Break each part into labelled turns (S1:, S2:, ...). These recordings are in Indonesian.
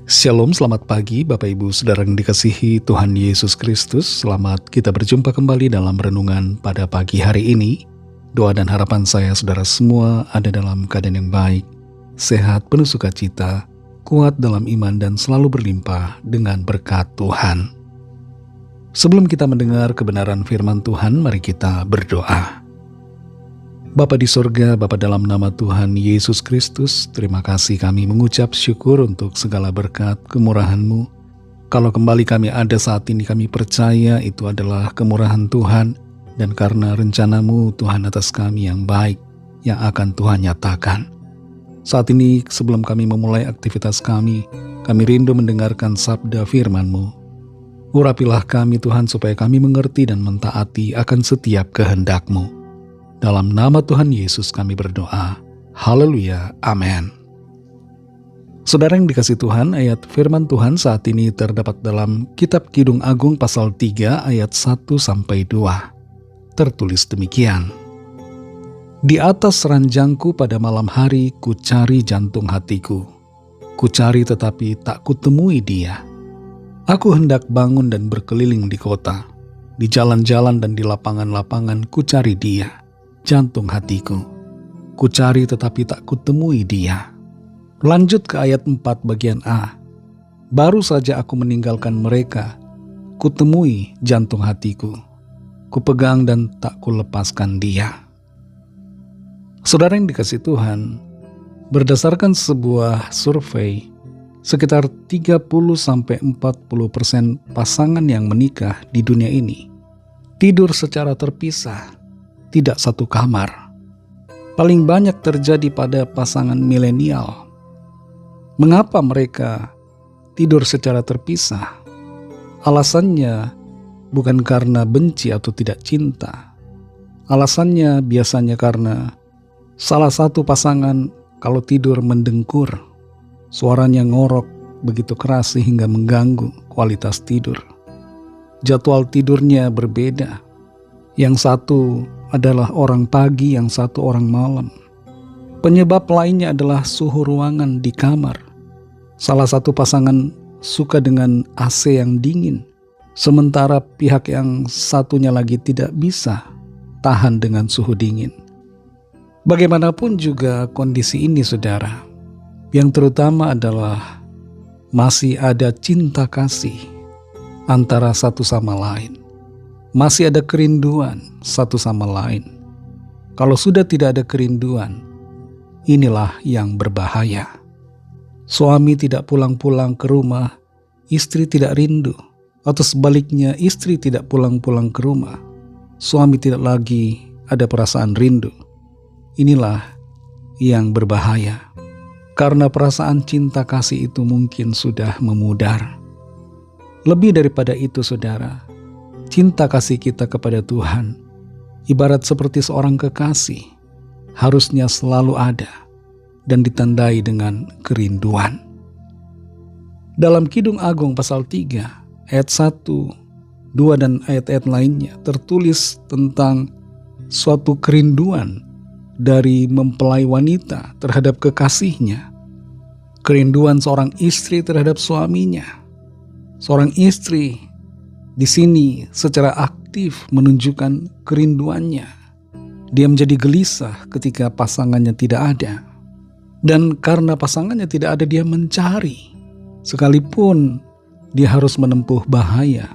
S1: Shalom, selamat pagi Bapak Ibu Saudara yang dikasihi Tuhan Yesus Kristus. Selamat kita berjumpa kembali dalam renungan pada pagi hari ini. Doa dan harapan saya saudara semua ada dalam keadaan yang baik, sehat, penuh sukacita, kuat dalam iman dan selalu berlimpah dengan berkat Tuhan. Sebelum kita mendengar kebenaran firman Tuhan, mari kita berdoa. Bapa di sorga, Bapa dalam nama Tuhan Yesus Kristus, terima kasih kami mengucap syukur untuk segala berkat kemurahan-Mu. Kalau kembali kami ada saat ini, kami percaya itu adalah kemurahan Tuhan, dan karena rencana-Mu Tuhan atas kami yang baik, yang akan Tuhan nyatakan. Saat ini sebelum kami memulai aktivitas kami rindu mendengarkan sabda firman-Mu. Urapilah kami Tuhan supaya kami mengerti dan mentaati akan setiap kehendak-Mu. Dalam nama Tuhan Yesus kami berdoa. Haleluya. Amin. Saudara yang dikasihi Tuhan, ayat firman Tuhan saat ini terdapat dalam Kitab Kidung Agung pasal 3 ayat 1-2. Tertulis demikian. Di atas ranjangku pada malam hari ku cari jantung hatiku. Ku cari tetapi tak kutemui dia. Aku hendak bangun dan berkeliling di kota. Di jalan-jalan dan di lapangan-lapangan ku cari dia. Jantung hatiku, ku cari tetapi tak kutemui dia. Lanjut ke ayat 4 bagian A. Baru saja aku meninggalkan mereka, kutemui jantung hatiku. Ku pegang dan tak kulepaskan dia. Saudara yang dikasihi Tuhan, berdasarkan sebuah survei, sekitar 30-40% pasangan yang menikah di dunia ini tidur secara terpisah, tidak satu kamar. Paling banyak terjadi pada pasangan milenial. Mengapa mereka tidur secara terpisah? Alasannya bukan karena benci atau tidak cinta. Alasannya biasanya karena salah satu pasangan kalau tidur mendengkur, suaranya ngorok begitu keras sehingga mengganggu kualitas tidur. Jadwal tidurnya berbeda. Yang satu adalah orang pagi, yang satu orang malam. Penyebab lainnya adalah suhu ruangan di kamar. Salah satu pasangan suka dengan AC yang dingin, sementara pihak yang satunya lagi tidak bisa tahan dengan suhu dingin. Bagaimanapun juga kondisi ini saudara, yang terutama adalah masih ada cinta kasih antara satu sama lain. Masih ada kerinduan satu sama lain. Kalau sudah tidak ada kerinduan, inilah yang berbahaya. Suami tidak pulang-pulang ke rumah, istri tidak rindu. Atau sebaliknya, istri tidak pulang-pulang ke rumah, suami tidak lagi ada perasaan rindu. Inilah yang berbahaya. Karena perasaan cinta kasih itu mungkin sudah memudar. Lebih daripada itu saudara, cinta kasih kita kepada Tuhan, ibarat seperti seorang kekasih, harusnya selalu ada dan ditandai dengan kerinduan. Dalam Kidung Agung pasal 3, ayat 1, 2 dan ayat-ayat lainnya tertulis tentang suatu kerinduan dari mempelai wanita terhadap kekasihnya. Kerinduan seorang istri terhadap suaminya. Seorang istri di sini secara aktif menunjukkan kerinduannya. Dia menjadi gelisah ketika pasangannya tidak ada. Dan karena pasangannya tidak ada, dia mencari. Sekalipun dia harus menempuh bahaya,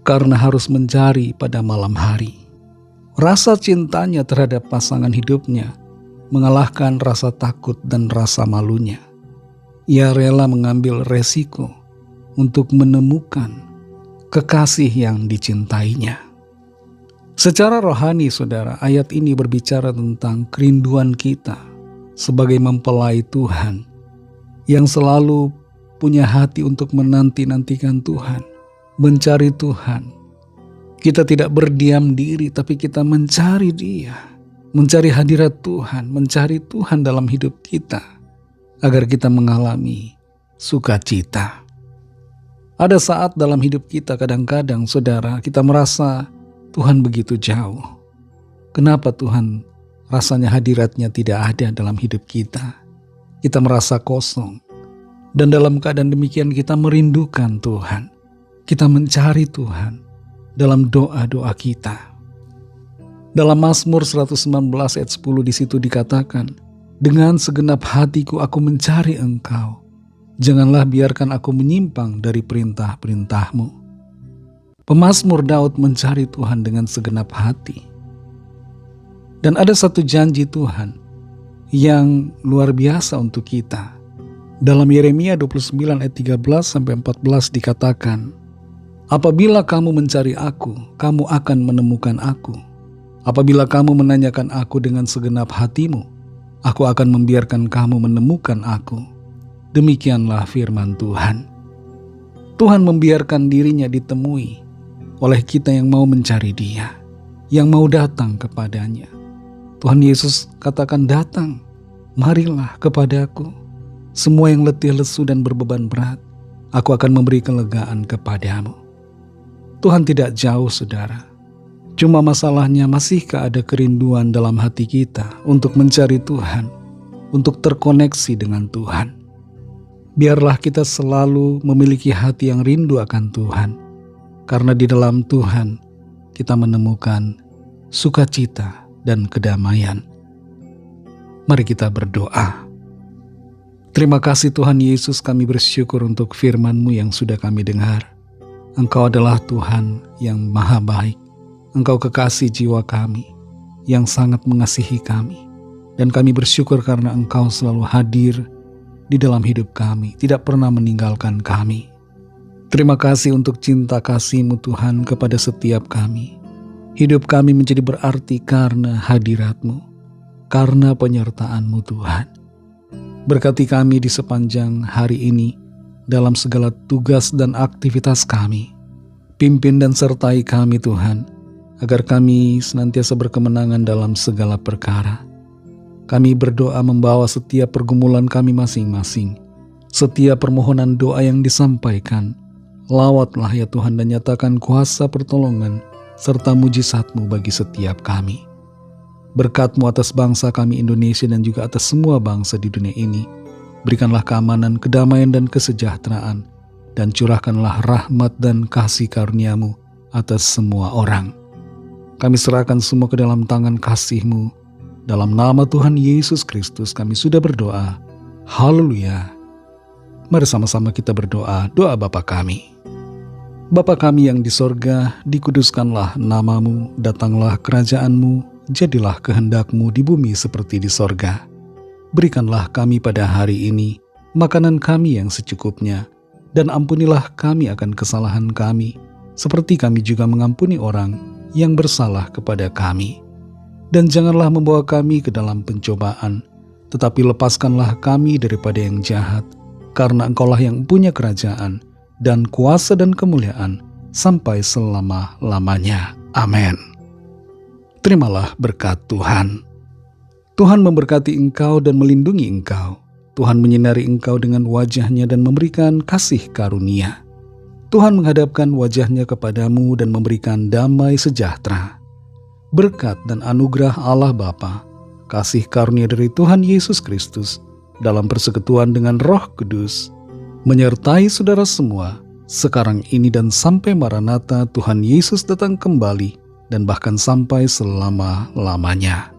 S1: karena harus mencari pada malam hari. Rasa cintanya terhadap pasangan hidupnya mengalahkan rasa takut dan rasa malunya. Ia rela mengambil resiko untuk menemukan kekasih yang dicintainya. Secara rohani saudara, ayat ini berbicara tentang kerinduan kita sebagai mempelai Tuhan yang selalu punya hati untuk menanti-nantikan Tuhan, mencari Tuhan. Kita tidak berdiam diri, tapi kita mencari Dia, mencari hadirat Tuhan, mencari Tuhan dalam hidup kita agar kita mengalami sukacita. Ada saat dalam hidup kita kadang-kadang saudara, kita merasa Tuhan begitu jauh. Kenapa Tuhan rasanya hadiratnya tidak ada dalam hidup kita? Kita merasa kosong. Dan dalam keadaan demikian kita merindukan Tuhan. Kita mencari Tuhan dalam doa-doa kita. Dalam Mazmur 119 ayat 10 di situ dikatakan, dengan segenap hatiku aku mencari Engkau. Janganlah biarkan aku menyimpang dari perintah-perintah-Mu. Pemazmur Daud mencari Tuhan dengan segenap hati. Dan ada satu janji Tuhan yang luar biasa untuk kita. Dalam Yeremia 29 ayat 13-14 dikatakan, apabila kamu mencari aku, kamu akan menemukan aku. Apabila kamu menanyakan aku dengan segenap hatimu, aku akan membiarkan kamu menemukan aku. Demikianlah firman Tuhan. Tuhan membiarkan dirinya ditemui oleh kita yang mau mencari Dia, yang mau datang kepadanya. Tuhan Yesus katakan, datang, marilah kepadaku. Semua yang letih lesu dan berbeban berat, aku akan memberi kelegaan kepadamu. Tuhan tidak jauh, saudara. Cuma masalahnya, masihkah ada kerinduan dalam hati kita untuk mencari Tuhan, untuk terkoneksi dengan Tuhan? Biarlah kita selalu memiliki hati yang rindu akan Tuhan, karena di dalam Tuhan kita menemukan sukacita dan kedamaian. Mari kita berdoa. Terima kasih Tuhan Yesus, kami bersyukur untuk firman-Mu yang sudah kami dengar. Engkau adalah Tuhan yang maha baik. Engkau kekasih jiwa kami, yang sangat mengasihi kami. Dan kami bersyukur karena Engkau selalu hadir di dalam hidup kami, tidak pernah meninggalkan kami. Terima kasih untuk cinta kasih-Mu Tuhan kepada setiap kami. Hidup kami menjadi berarti karena hadirat-Mu, karena penyertaan-Mu Tuhan. Berkati kami di sepanjang hari ini dalam segala tugas dan aktivitas kami. Pimpin dan sertai kami Tuhan, agar kami senantiasa berkemenangan dalam segala perkara. Kami berdoa membawa setiap pergumulan kami masing-masing. Setiap permohonan doa yang disampaikan, lawatlah ya Tuhan dan nyatakan kuasa pertolongan serta mujizat-Mu bagi setiap kami. Berkat-Mu atas bangsa kami Indonesia dan juga atas semua bangsa di dunia ini. Berikanlah keamanan, kedamaian dan kesejahteraan, dan curahkanlah rahmat dan kasih karunia-Mu atas semua orang. Kami serahkan semua ke dalam tangan kasih-Mu. Dalam nama Tuhan Yesus Kristus kami sudah berdoa. Haleluya. Mari sama-sama kita berdoa, doa Bapa kami. Bapa kami yang di sorga, dikuduskanlah nama-Mu, datanglah kerajaan-Mu, jadilah kehendak-Mu di bumi seperti di sorga. Berikanlah kami pada hari ini makanan kami yang secukupnya, dan ampunilah kami akan kesalahan kami, seperti kami juga mengampuni orang yang bersalah kepada kami. Dan janganlah membawa kami ke dalam pencobaan, tetapi lepaskanlah kami daripada yang jahat, karena Engkaulah yang punya kerajaan, dan kuasa dan kemuliaan, sampai selama-lamanya. Amin. Terimalah berkat Tuhan. Tuhan memberkati engkau dan melindungi engkau. Tuhan menyinari engkau dengan wajah-Nya dan memberikan kasih karunia. Tuhan menghadapkan wajah-Nya kepadamu dan memberikan damai sejahtera. Berkat dan anugerah Allah Bapa, kasih karunia dari Tuhan Yesus Kristus, dalam persekutuan dengan Roh Kudus, menyertai saudara semua, sekarang ini dan sampai Maranatha Tuhan Yesus datang kembali, dan bahkan sampai selama-lamanya.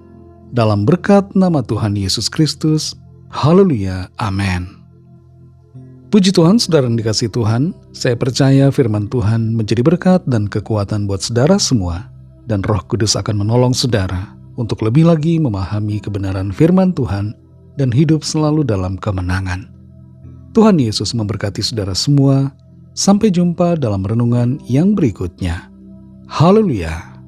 S1: Dalam berkat nama Tuhan Yesus Kristus, haleluya, amin. Puji Tuhan, saudara yang dikasihi Tuhan, saya percaya firman Tuhan menjadi berkat dan kekuatan buat saudara semua, dan Roh Kudus akan menolong saudara untuk lebih lagi memahami kebenaran firman Tuhan dan hidup selalu dalam kemenangan. Tuhan Yesus memberkati saudara semua. Sampai jumpa dalam renungan yang berikutnya. Haleluya.